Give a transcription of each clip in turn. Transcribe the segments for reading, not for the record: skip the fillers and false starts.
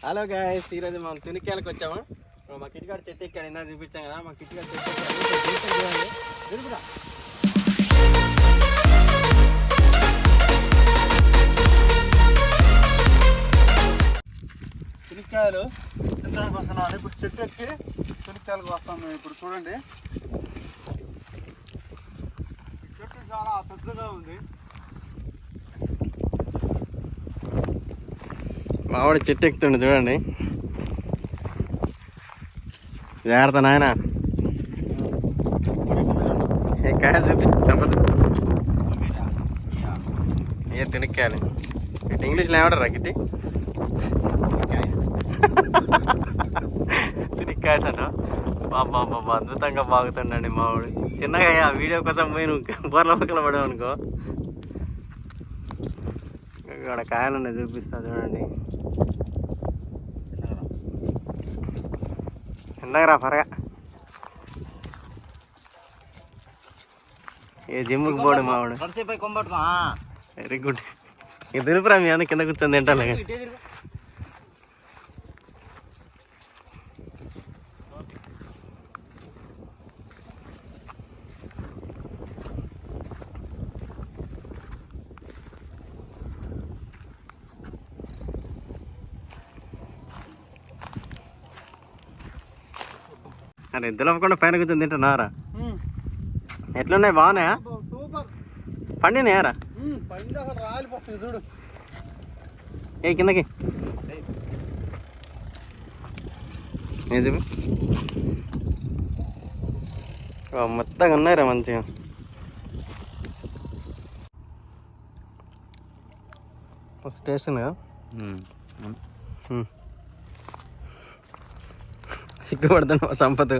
Hello guys, ఈరోజు మనం తునిక్యాలకు వచ్చాము. మా కిటికాడ చెట్టు ఎక్కాడు, ఇందా చూపించాం కదా. మా కిటికాడ చెట్టు ఎక్కాడు. తునిక్కాయలు తినడానికి వస్తున్నాం. ఇప్పుడు చెట్టు ఎక్కి తునిక్కాయలకు వస్తాం మేము. ఇప్పుడు చూడండి, చెట్టు చాలా పెద్దగా ఉంది. మావాడు చెట్టు ఎక్కుతుండే చూడండి. జాగ్రత్త నాయన. కాయలు చూపి చంపదు. ఏ తునిక్కాయలు ఇటు ఇంగ్లీష్లో ఏమంటారా? గిట్టి తునిక్కాయస్ అంట. బాబా బాబా అద్భుతంగా బాగుతుండండి మావాడు. చిన్నగా ఆ వీడియో కోసం పోయి నువ్వు బోర్ల పక్కల పడావు అనుకో. ఇక్కడ కాయలు ఉన్నాయి, చూపిస్తా చూడండి. ఎందాకరా పరగా ఏ జిమ్కి పోడు మావాడు. Very good. ఇక తెలుపురా మీ అందరు కింద కూర్చొని తింటాలే. అరే దులపకుండా పైన కూర్చొని తింటున్నారా? ఎట్లున్నాయి? బాగున్నాయా? సూపర్. పండినాయారా? చూడు ఏ కిందకి మొత్తంగా ఉన్నాయిరా మంచిగా. టేస్ట్ ఉందిగా. సిగ్గుపడుతున్నావు సంపత్.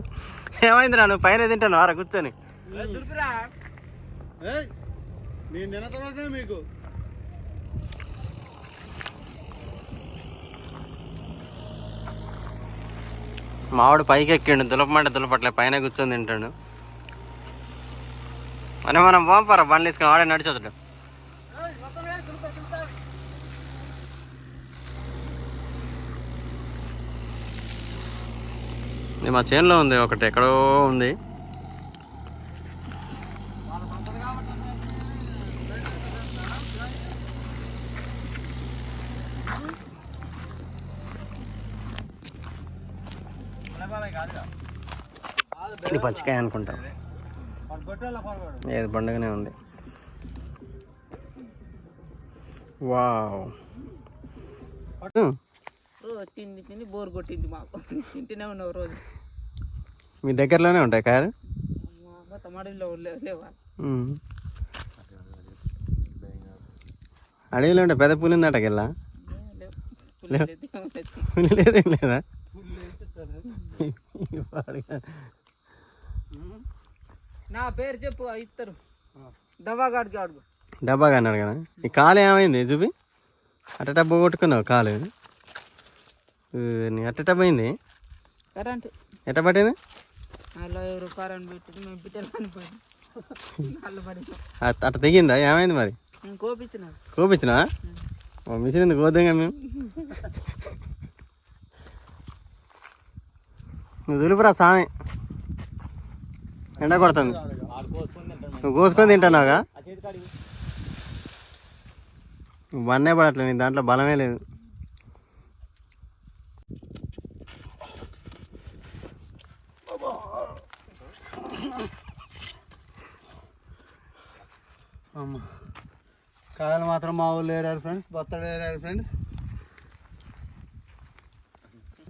ఏమైందిరా నువ్వు పైన తింటాను ఆరా కూర్చొని? నేను తిన తర్వాత మీకు మావాడు పైకి ఎక్కిండు, దులపమంటే దులపట్లే, పైన కూర్చొని తింటాడు. అని మనం పంపరా బండ్లు తీసుకుని వాడే నడిచోతాడు. ఇది మా చేనులో ఉంది ఒకటి, ఎక్కడో ఉంది. ఇది పచ్చికాయ అనుకుంటా, ఏది పండుగనే ఉంది. వావ్, తిండి తిని బోర్ కొట్టింది మాకు. తింటూనే ఉన్నావు రోజు. మీ దగ్గరలోనే ఉంటాయి కాయలు? మడిలో లేవా? అడవిలో ఉంటే పెద్ద పులి ఉందటకెళ్ళా? పులి లేదేం లేదా? నా పేరు చెప్పు, ఇస్తారు. డబ్బాగాడికి అడుగు. డబ్బాగా అన్నాడు కదా. ఈ కాలు ఏమైంది చూపి? అట్ట డబ్బా కొట్టుకున్నావు కాలు, అట్ట పోయింది. కరెంట్ ఎట్ట పట్టింది? కరెంట్ పెట్టి మేము పిట్టలు అట్ట తెగిందా? ఏమైంది మరి? కోపించినా మిషన్ ఎందుకు కోద్దాంగా మేము. నువ్వు దులుపురా సామి, ఎండ కొడుతుంది. నువ్వు కోసుకొని తింటున్నావుగా. నువ్వు బన్నే పడట్లేదు, నీ దాంట్లో బలమే లేదు. కాయలు మాత్రం మా ఊళ్ళు ఏరారు ఫ్రెండ్స్, బొత్తడు ఏరారు ఫ్రెండ్స్.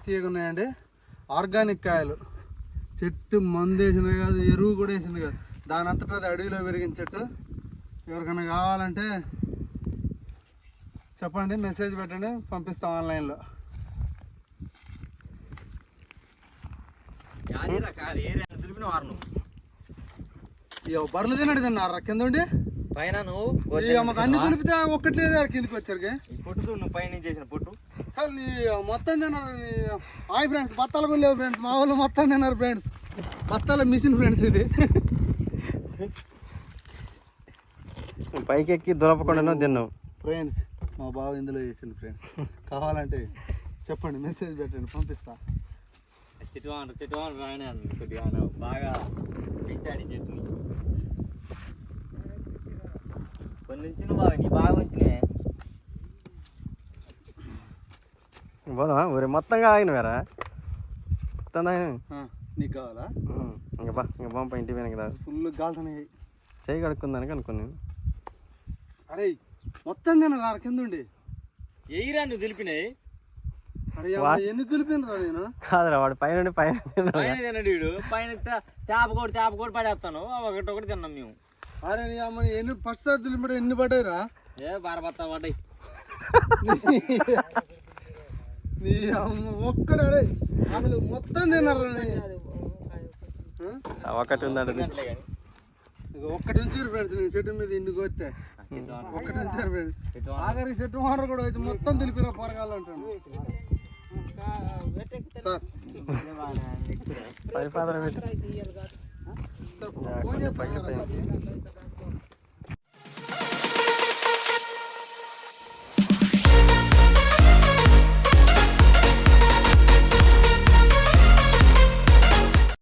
తీయకున్నాయండి, ఆర్గానిక్ కాయలు. చెట్టు మందు వేసింది కాదు, ఎరువు కూడా వేసింది కాదు, దాని అంతటా అది అడవిలో పెరిగిన చెట్టు. ఎవరికైనా కావాలంటే చెప్పండి, మెసేజ్ పెట్టండి, పంపిస్తాం ఆన్లైన్లో. బర్రెలు తిన్నాడు తిన్నారా కింద ఉండి పైన? నువ్వు మాకు అన్ని కలిపితే ఒక్కటి లేదు కిందకి వచ్చారు. పొట్టు నువ్వు పైన చేసిన పొట్టు మొత్తం తిన్నారు. హాయ్ ఫ్రెండ్స్, బత్తాలు కూడా లేవు ఫ్రెండ్స్, మా వాళ్ళు మొత్తం తిన్నారు ఫ్రెండ్స్. బత్తాల మిషన్ ఫ్రెండ్స్ ఇది. పైకి ఎక్కి దొరపకుండా తిన్నావు ఫ్రెండ్స్. మా బావ ఇందులో చేసిండు ఫ్రెండ్స్, కావాలంటే చెప్పండి, మెసేజ్ పెట్టండి, పంపిస్తా. చెట్టు రాయనే అన్న కొద్దిగా బాగా పెంచాడు ఈ చెట్టుని. కొన్ని ఉంచిన బాగా నీ బాగా ఉంచినే పోదా ఊరి మొత్తంగా ఆగిన వేరా మొత్తం నీకు కావాలా? ఇంకా పంప ఇంటి వెనక రాదు. ఫుల్ గాల్తున్నాయి. చేయి కడుక్కుందానికి అనుకుని అరే మొత్తం తినరా కింద ఉండి ఎయిరా నువ్వు తెలిపినాయి. అరే ఎన్ని తులిపినరా నేను? కాదురా వాడు పైన పైన తిన్నాడు వీడు పైన తేపకోటి పడేస్తాను ఒకటి తిన్నాం మేము. అరే నీ అమ్మ ఎన్ని ఫస్ట్ తులిపి ఎన్ని పడ్డాయిరా? బారబత్తా పడ్డాయి. నీ అమ్మ ఒక్కడే. అరే అసలు మొత్తం తిన్నారా? ఒకటి ఉందంటే ఒక్కటి ఉంచారు ఫ్రెండ్స్, నేను చెట్టు మీద ఇంటికి వస్తే ఒక్కటి ఉంచారు ఫ్రెండ్స్. ఆఖరి చెట్టు వాటర్ కూడా వచ్చి మొత్తం తెలిపిన పొరగాలంటాను సార్. పరిపాదన పెట్టి ఫోన్ చేస్తాను.